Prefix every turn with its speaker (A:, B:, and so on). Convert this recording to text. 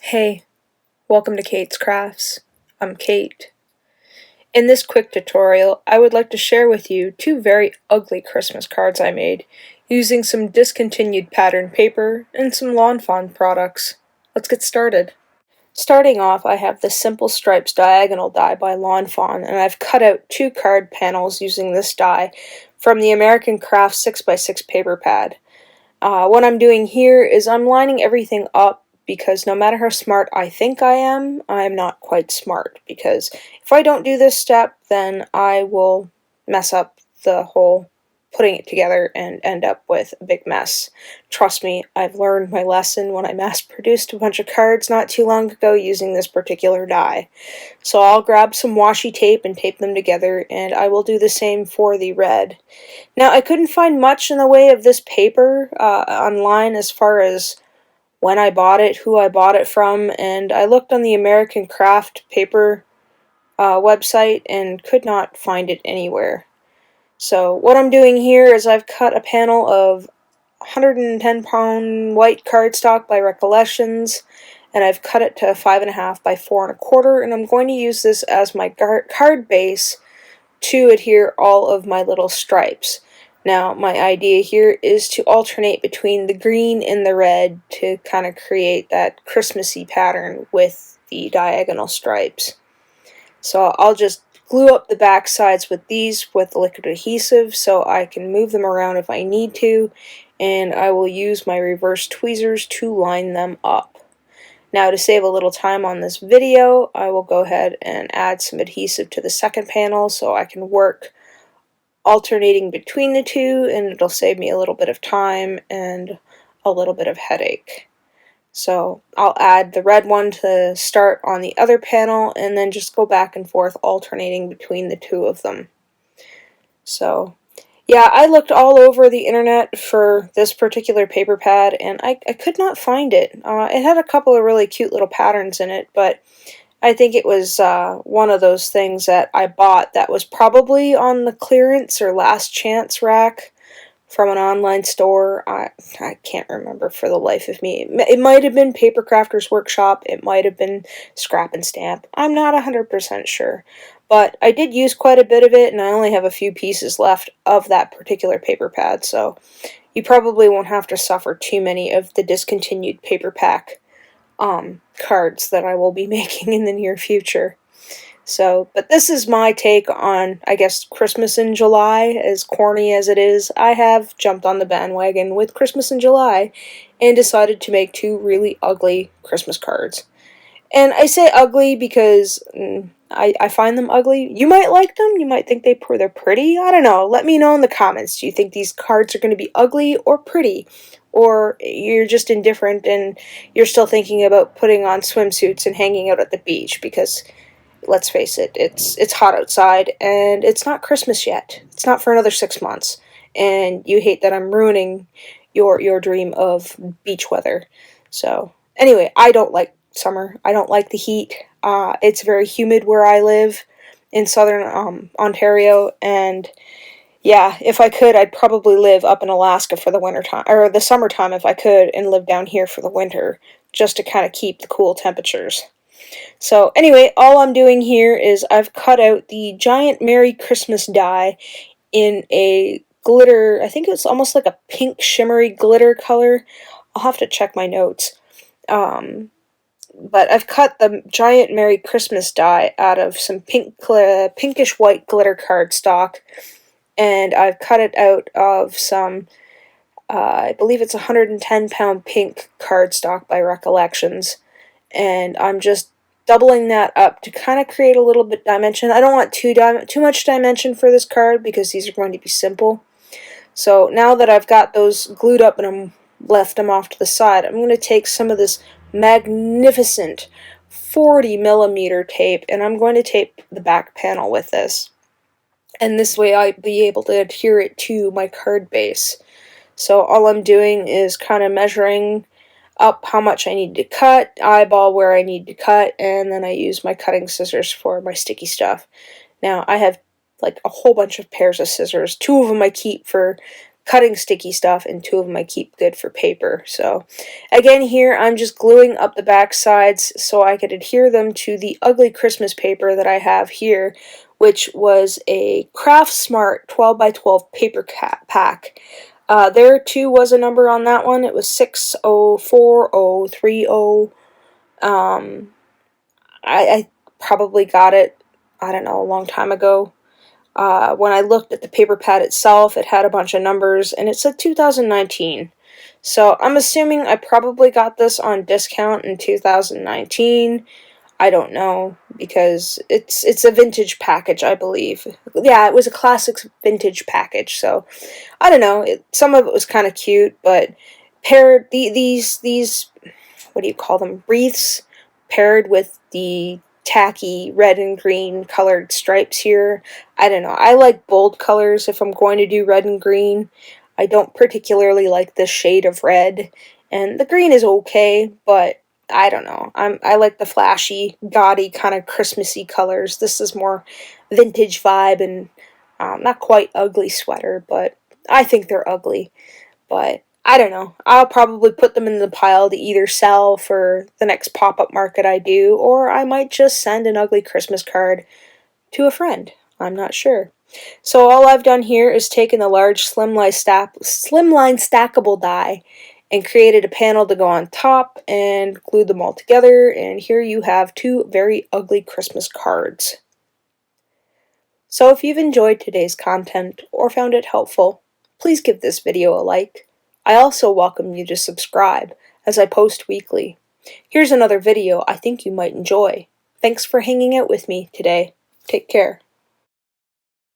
A: Hey, welcome to Keight's Krafts. I'm Keight. In this quick tutorial, I would like to share with you two very ugly Christmas cards I made using some discontinued pattern paper and some Lawn Fawn products. Let's get started. Starting off, I have the Simple Stripes diagonal die by Lawn Fawn, and I've cut out two card panels using this die from the American Krafts 6x6 paper pad. What I'm doing here is I'm lining everything up because no matter how smart I think I am not quite smart, because if I don't do this step, then I will mess up the whole putting it together and end up with a big mess. Trust me, I've learned my lesson when I mass-produced a bunch of cards not too long ago using this particular die. So I'll grab some washi tape and tape them together, and I will do the same for the red. Now, I couldn't find much in the way of this paper online as far as when I bought it, who I bought it from, and I looked on the American Craft paper website and could not find it anywhere. So what I'm doing here is I've cut a panel of 110-pound white cardstock by Recollections, and I've cut it to 5.5 by 4.25, and I'm going to use this as my card base to adhere all of my little stripes. Now, my idea here is to alternate between the green and the red to kind of create that Christmassy pattern with the diagonal stripes. So I'll just glue up the back sides with these with liquid adhesive so I can move them around if I need to, and I will use my reverse tweezers to line them up. Now, to save a little time on this video, I will go ahead and add some adhesive to the second panel so I can work alternating between the two, and it'll save me a little bit of time and a little bit of headache. So I'll add the red one to start on the other panel and then just go back and forth alternating between the two of them. So yeah, I looked all over the internet for this particular paper pad and I could not find it. It had a couple of really cute little patterns in it, but I think it was one of those things that I bought that was probably on the clearance or last chance rack from an online store. I can't remember for the life of me. It might have been Paper Crafters Workshop. It might have been Scrap and Stamp. I'm not 100% sure. But I did use quite a bit of it, and I only have a few pieces left of that particular paper pad, so you probably won't have to suffer too many of the discontinued paper pack cards that I will be making in the near future. So, but this is my take on, I guess, Christmas in July. As corny as it is, I have jumped on the bandwagon with Christmas in July and decided to make two really ugly Christmas cards. And I say ugly because I find them ugly. You might like them. You might think they're pretty. I don't know. Let me know in the comments. Do you think these cards are going to be ugly or pretty? Or you're just indifferent and you're still thinking about putting on swimsuits and hanging out at the beach? Because, let's face it, it's hot outside and it's not Christmas yet. It's not for another 6 months. And you hate that I'm ruining your dream of beach weather. So, anyway, I don't like summer. I don't like the heat. It's very humid where I live in southern Ontario, and yeah, if I could, I'd probably live up in Alaska for the winter time, or the summertime if I could, and live down here for the winter, just to kind of keep the cool temperatures. So anyway, all I'm doing here is I've cut out the giant Merry Christmas die in a glitter, I think it's almost like a pink shimmery glitter color. I'll have to check my notes. But I've cut the giant Merry Christmas die out of some pinkish white glitter cardstock, and I've cut it out of some, I believe it's 110-pound pink cardstock by Recollections, and I'm just doubling that up to kind of create a little bit dimension. I don't want too much dimension for this card because these are going to be simple. So now that I've got those glued up and I'm left them off to the side, I'm going to take some of this magnificent 40mm tape and I'm going to tape the back panel with this. And this way I'll be able to adhere it to my card base. So all I'm doing is kind of measuring up how much I need to cut, eyeball where I need to cut, and then I use my cutting scissors for my sticky stuff. Now I have like a whole bunch of pairs of scissors. 2 of them I keep for cutting sticky stuff, and 2 of them I keep good for paper. So again, here I'm just gluing up the back sides so I could adhere them to the ugly Christmas paper that I have here, which was a Krafts Smart 12 by 12 paper pack. There too was a number on that one. It was 604030. I probably got it, I don't know, a long time ago. When I looked at the paper pad itself, it had a bunch of numbers, and it said 2019. So I'm assuming I probably got this on discount in 2019. I don't know, because it's a vintage package, I believe. Yeah, it was a classics vintage package, so I don't know. Some of it was kind of cute, but paired these what do you call them, wreaths, paired with the tacky red and green colored stripes here. I don't know. I like bold colors if I'm going to do red and green. I don't particularly like this shade of red, and the green is okay, but I don't know. I like the flashy, gaudy, kind of Christmassy colors. This is more vintage vibe and not quite ugly sweater, but I think they're ugly. But I don't know. I'll probably put them in the pile to either sell for the next pop-up market I do, or I might just send an ugly Christmas card to a friend. I'm not sure. So all I've done here is taken the large slimline stackable die and created a panel to go on top and glued them all together, and here you have 2 very ugly Christmas cards. So if you've enjoyed today's content or found it helpful, please give this video a like. I also welcome you to subscribe, as I post weekly. Here's another video I think you might enjoy. Thanks for hanging out with me today. Take care.